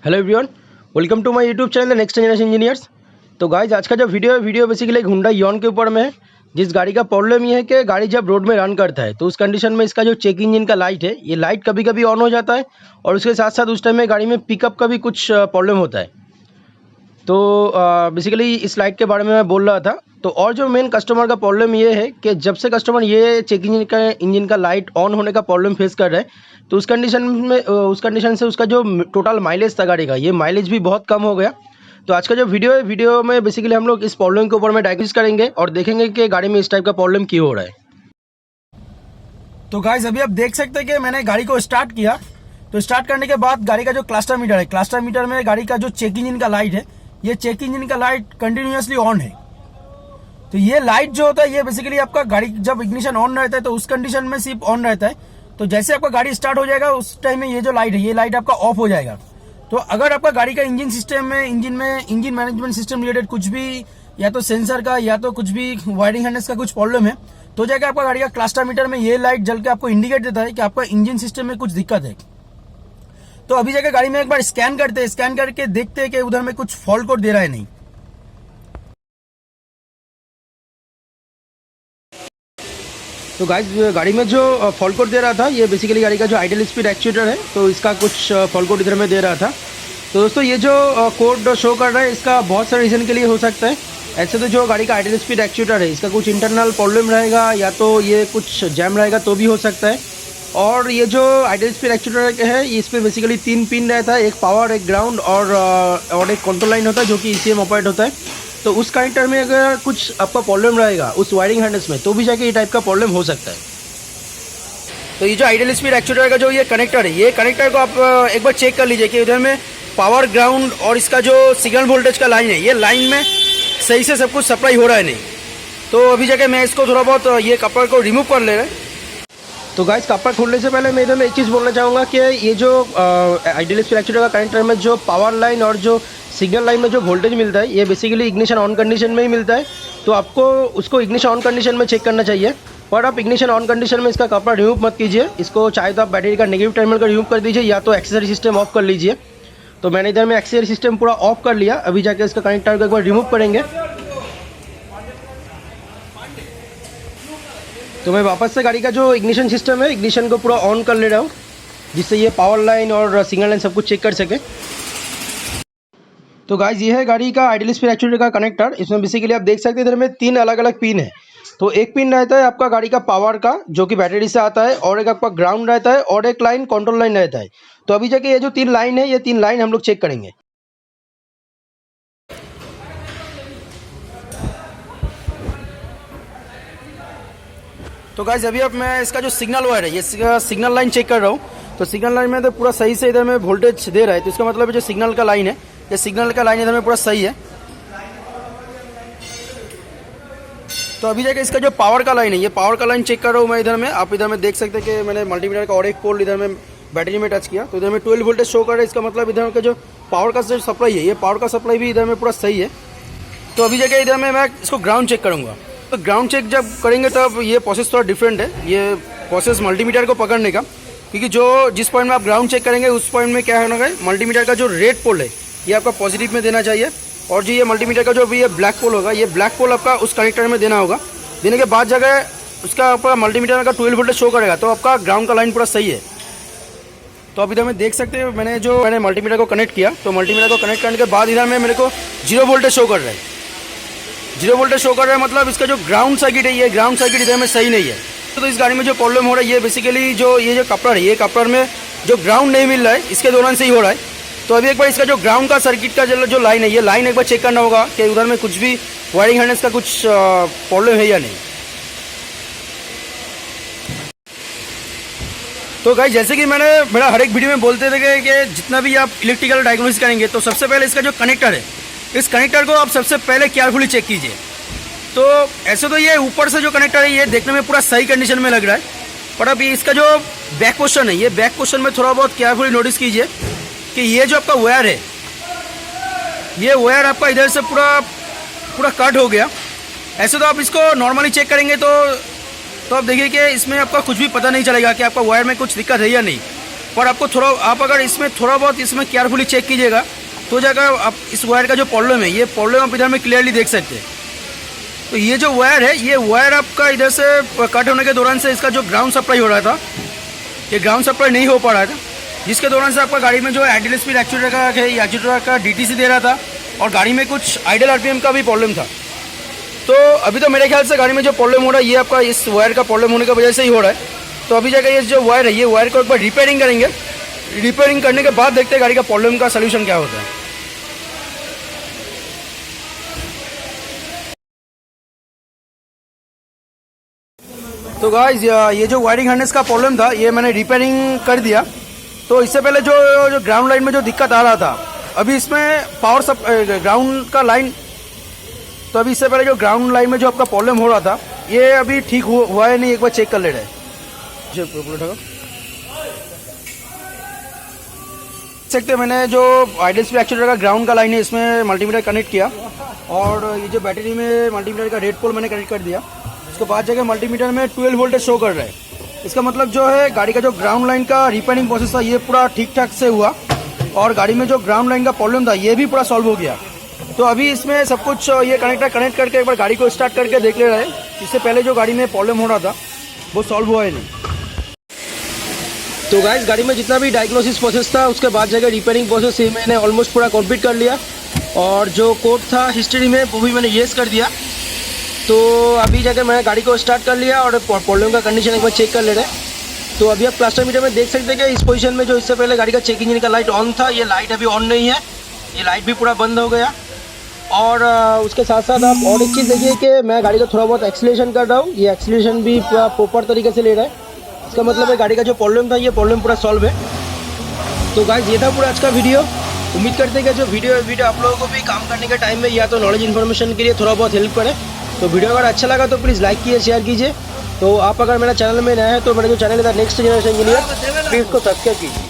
Hello everyone, welcome to my YouTube channel the next generation engineers. तो guys आज का जो वीडियो बेसिकली एक हुंडई यॉन के ऊपर में है। जिस गाड़ी का प्रॉब्लम ये है कि गाड़ी जब रोड में रन करता है तो उस कंडीशन में इसका जो चेक इंजन का लाइट है ये लाइट कभी कभी ऑन हो जाता है और उसके साथ साथ उस टाइम में गाड़ी में पिकअप का भी कुछ प्रॉब्लम होता है। तो बेसिकली इस लाइट के बारे में मैं बोल रहा था। तो और जो मेन कस्टमर का प्रॉब्लम ये है कि जब से कस्टमर ये चेक इंजन का लाइट ऑन होने का प्रॉब्लम फेस कर रहा है तो उस कंडीशन से उसका जो टोटल माइलेज था गाड़ी का, ये माइलेज भी बहुत कम हो गया। तो आज का जो वीडियो में बेसिकली हम लोग इस प्रॉब्लम के ऊपर में डायग्नोसिस करेंगे और देखेंगे कि गाड़ी में इस टाइप का प्रॉब्लम क्यों हो रहा है। तो गाइस अभी आप देख सकते हैं कि मैंने गाड़ी को स्टार्ट किया। तो स्टार्ट करने के बाद गाड़ी का जो क्लस्टर मीटर है, क्लस्टर मीटर में गाड़ी का जो चेक इंजन का लाइट है, ये चेक इंजन का लाइट कंटिन्यूअसली ऑन है। तो ये लाइट जो होता है ये बेसिकली आपका गाड़ी जब इग्निशन ऑन रहता है तो उस कंडीशन में सिर्फ ऑन रहता है। तो जैसे आपका गाड़ी स्टार्ट हो जाएगा उस टाइम में ये जो लाइट है ये लाइट आपका ऑफ हो जाएगा। तो अगर आपका गाड़ी का इंजन सिस्टम में इंजन मैनेजमेंट सिस्टम रिलेटेड कुछ भी या तो सेंसर का या तो कुछ भी वायरिंग हार्नेस का कुछ प्रॉब्लम है तो जाकर आपका गाड़ी का क्लस्टर मीटर में ये लाइट जल के आपको इंडिकेट देता है कि आपका इंजन सिस्टम में कुछ दिक्कत है। तो अभी जाकर गाड़ी में एक बार स्कैन करते हैं, स्कैन करके देखते हैं कि उधर में कुछ फॉल्ट कोड दे रहा है नहीं। तो गाइस गाड़ी में जो फॉल्ट कोड दे रहा था ये बेसिकली गाड़ी का जो आइडल स्पीड एक्चुएटर है तो इसका कुछ फॉल्ट कोड इधर में दे रहा था। तो दोस्तों ये जो कोड शो कर रहा है इसका बहुत सारे रीज़न के लिए हो सकता है। ऐसे तो जो गाड़ी का आइडल स्पीड एक्चुएटर है इसका कुछ इंटरनल प्रॉब्लम रहेगा या तो ये कुछ जैम रहेगा तो भी हो सकता है। और ये जो आइडल स्पीड एक्चुएटर है इस पर बेसिकली 3 पिन रहता है, एक पावर, एक ग्राउंड और एक कंट्रोल लाइन होता है जो कि ECM ऑपरेट होता है। तो उस कनेक्टर में अगर कुछ आपका प्रॉब्लम रहेगा उस वायरिंग हार्नेस में तो भी जाके ये टाइप का प्रॉब्लम हो सकता है। तो ये जो आइडल स्पीड एक्चुएटर का जो ये कनेक्टर है, ये कनेक्टर को आप एक बार चेक कर लीजिए कि इधर में पावर, ग्राउंड और इसका जो सिग्नल वोल्टेज का लाइन है ये लाइन में सही से सब कुछ सप्लाई हो रहा है नहीं। तो अभी जाके मैं इसको थोड़ा बहुत ये कपड़ को रिमूव कर ले रहा है। तो गाइस कपड़ा खोलने से पहले मैं इधर में एक चीज़ बोलना चाहूँगा कि ये जो आइडल स्पीड एक्चुएटर का कनेक्टर में जो पावर लाइन और जो सिग्नल लाइन में जो वोल्टेज मिलता है ये बेसिकली इग्निशन ऑन कंडीशन में ही मिलता है। तो आपको उसको इग्निशन ऑन कंडीशन में चेक करना चाहिए। पर आप इग्निशन ऑन कंडीशन में इसका कपड़ा रिमूव मत कीजिए। इसको चाहे तो आप बैटरी का नेगेटिव टर्मिनल का रिमूव कर दीजिए या तो एक्सेसरी सिस्टम ऑफ कर लीजिए। तो मैंने इधर में एक्सेसरी सिस्टम पूरा ऑफ कर लिया। अभी जाके इसका कनेक्टर को एक बार रिमूव करेंगे। तो मैं वापस से गाड़ी का जो इग्निशन सिस्टम है इग्निशन को पूरा ऑन कर ले रहा हूँ जिससे ये पावर लाइन और सिग्नल लाइन सब कुछ चेक कर सके। तो गाइस ये है गाड़ी का आइडल स्पीड एक्चुएटर का कनेक्टर। इसमें बेसिकली आप देख सकते हैं इधर में 3 अलग अलग पिन है। तो एक पिन रहता है आपका गाड़ी का पावर का जो कि बैटरी से आता है, और एक आपका ग्राउंड रहता है और एक लाइन कंट्रोल लाइन रहता है। तो अभी जाके ये जो 3 लाइन है ये 3 लाइन हम लोग चेक करेंगे। तो गाइस अभी अब मैं इसका जो सिग्नल वायर है ये सिग्नल लाइन चेक कर रहा हूँ। तो सिग्नल लाइन में तो पूरा सही से इधर में वोल्टेज दे रहा है। तो इसका मतलब जो सिग्नल का लाइन है ये सिग्नल का लाइन इधर में पूरा सही है। तो अभी जाके इसका जो पावर का लाइन है ये पावर का लाइन चेक कर रहा हूँ मैं इधर में। आप इधर में देख सकते हैं कि मैंने मल्टीमीटर का और एक पोल इधर में बैटरी में टच किया तो इधर में 12 वोल्टेज शो कर रहा है। इसका मतलब इधर का जो पावर का जो सप्लाई है ये पावर का सप्लाई भी इधर में पूरा सही है। तो अभी जाके इधर में मैं इसको ग्राउंड चेक करूँगा। तो ग्राउंड चेक जब करेंगे तब ये प्रोसेस थोड़ा डिफरेंट है, ये प्रोसेस मल्टीमीटर को पकड़ने का। क्योंकि जो जिस पॉइंट में आप ग्राउंड चेक करेंगे उस पॉइंट में क्या होना है, मल्टीमीटर का जो रेड पोल है ये आपका पॉजिटिव में देना चाहिए और जो ये मल्टीमीटर का जो भी ये ब्लैक पोल होगा ये ब्लैक पोल आपका उस कनेक्टर में देना होगा। देने के बाद जगह उसका आपका मल्टीमीटर का 12 वोल्टेज शो करेगा तो आपका ग्राउंड का लाइन पूरा सही है। तो अब इधर में देख सकते हैं मैंने मल्टीमीटर को कनेक्ट किया। तो मल्टीमीटर को कनेक्ट करने के बाद इधर में मेरे को 0 वोल्टेज शो कर रहा है। 0 वोल्टेज शो कर रहा है मतलब इसका जो ग्राउंड सर्किट है ये ग्राउंड सर्किट इधर में सही नहीं है। तो इस गाड़ी में जो प्रॉब्लम हो रहा है ये बेसिकली जो ये जो कपड़ा है ये कपड़ा में जो ग्राउंड नहीं मिल रहा है इसके दौरान से ही हो रहा है। तो अभी एक बार इसका जो ग्राउंड का सर्किट का जो लाइन है ये लाइन एक बार चेक करना होगा कि उधर में कुछ भी वायरिंग हार्नेस का कुछ प्रॉब्लम है या नहीं। तो गाइस जैसे कि मैंने मेरा हर एक वीडियो में बोलते थे कि जितना भी आप इलेक्ट्रिकल डायग्नोसिस करेंगे तो सबसे पहले इसका जो कनेक्टर है इस कनेक्टर को आप सबसे पहले केयरफुली चेक कीजिए। तो ऐसे तो ये ऊपर से जो कनेक्टर है ये देखने में पूरा सही कंडीशन में लग रहा है, पर अभी इसका जो बैक पोर्शन है ये बैक पोर्शन में थोड़ा बहुत केयरफुली नोटिस कीजिए कि ये जो आपका वायर है ये वायर आपका इधर से पूरा कट हो गया। ऐसे तो आप इसको नॉर्मली चेक करेंगे तो आप देखिए कि इसमें आपका कुछ भी पता नहीं चलेगा कि आपका वायर में कुछ दिक्कत है या नहीं। पर आपको थोड़ा, आप अगर इसमें थोड़ा बहुत इसमें केयरफुली चेक कीजिएगा तो जाकर आप इस वायर का जो प्रॉब्लम है, ये प्रॉब्लम आप इधर में क्लियरली देख सकते हैं। तो ये जो वायर है, ये वायर आपका इधर से कट होने के दौरान से इसका जो ग्राउंड सप्लाई हो रहा था, ये ग्राउंड सप्लाई नहीं हो पा रहा था, जिसके दौरान से आपका गाड़ी में जो आइडल स्पीड एक्चुएटर का है, ये एक्चुएटर का DTC दे रहा था और गाड़ी में कुछ आइडल RPM का भी प्रॉब्लम था। तो अभी तो मेरे ख्याल से गाड़ी में जो प्रॉब्लम हो रहा है, ये आपका इस वायर का प्रॉब्लम होने की वजह से ही हो रहा है। तो अभी जाकर ये जो वायर है, ये वायर को एक बार रिपेयरिंग करेंगे। रिपेयरिंग करने के बाद देखते हैं गाड़ी का प्रॉब्लम का सलूशन क्या होता है। तो गाइस, ये जो वायरिंग हार्नेस का प्रॉब्लम था, ये मैंने रिपेयरिंग कर दिया। तो इससे पहले जो ग्राउंड लाइन में जो दिक्कत आ रहा था, अभी इसमें पावर ग्राउंड का लाइन, तो अभी इससे पहले जो ग्राउंड लाइन में जो आपका प्रॉब्लम हो रहा था, ये अभी ठीक हुआ है नहीं, एक बार चेक कर ले रहे हैं। सकते मैंने जो आइडल स्पीड एक्चुएटर का ग्राउंड का लाइन है, इसमें मल्टीमीटर कनेक्ट किया और ये जो बैटरी में मल्टीमीटर का रेड पोल मैंने कनेक्ट कर दिया। उसके बाद जगह मल्टीमीटर में 12 वोल्टेज शो कर रहा है। इसका मतलब जो है गाड़ी का जो ग्राउंड लाइन का रिपेयरिंग प्रोसेस था, ये पूरा ठीक ठाक से हुआ और गाड़ी में जो ग्राउंड लाइन का प्रॉब्लम था, ये भी पूरा सॉल्व हो गया। तो अभी इसमें सब कुछ ये कनेक्टर कनेक्ट करके एक बार गाड़ी को स्टार्ट करके देख ले रहे हैं। इससे पहले जो गाड़ी में प्रॉब्लम हो रहा था, वो सॉल्व हुआ है नहीं। तो गाइस, गाड़ी में जितना भी डायग्नोसिस प्रोसेस था, उसके बाद जगह रिपेयरिंग प्रोसेस ये मैंने ऑलमोस्ट पूरा कंप्लीट कर लिया और जो कोड था हिस्ट्री में, वो भी मैंने येस कर दिया। तो अभी जाकर मैंने गाड़ी को स्टार्ट कर लिया और प्रॉब्लम का कंडीशन एक बार चेक कर ले रहे हैं। तो अभी आप क्लस्टर मीटर में देख सकते हैं कि इस पोजीशन में जो इससे पहले गाड़ी का चेक इंजन का लाइट ऑन था, ये लाइट अभी ऑन नहीं है, ये लाइट भी पूरा बंद हो गया। और उसके साथ साथ आप और एक चीज़ देखिए कि मैं गाड़ी को थोड़ा बहुत एक्सीलरेशन कर रहा हूँ, ये एक्सीलरेशन भी पूरा प्रॉपर तरीके से ले रहा है। इसका मतलब है गाड़ी का जो प्रॉब्लम था, ये प्रॉब्लम पूरा सॉल्व है। तो गाइस, ये था पूरा आज का वीडियो। उम्मीद करते हैं कि जो वीडियो आप लोगों को भी काम करने के टाइम में या तो नॉलेज इन्फॉर्मेशन के लिए थोड़ा बहुत हेल्प करे। तो वीडियो अगर अच्छा लगा तो प्लीज़ लाइक कीजिए, शेयर कीजिए। तो आप अगर मेरा चैनल में नया है तो मेरा जो चैनल है नेक्स्ट जनरेशन इंजीनियर, प्लीज़ को सब्सक्राइब कीजिए।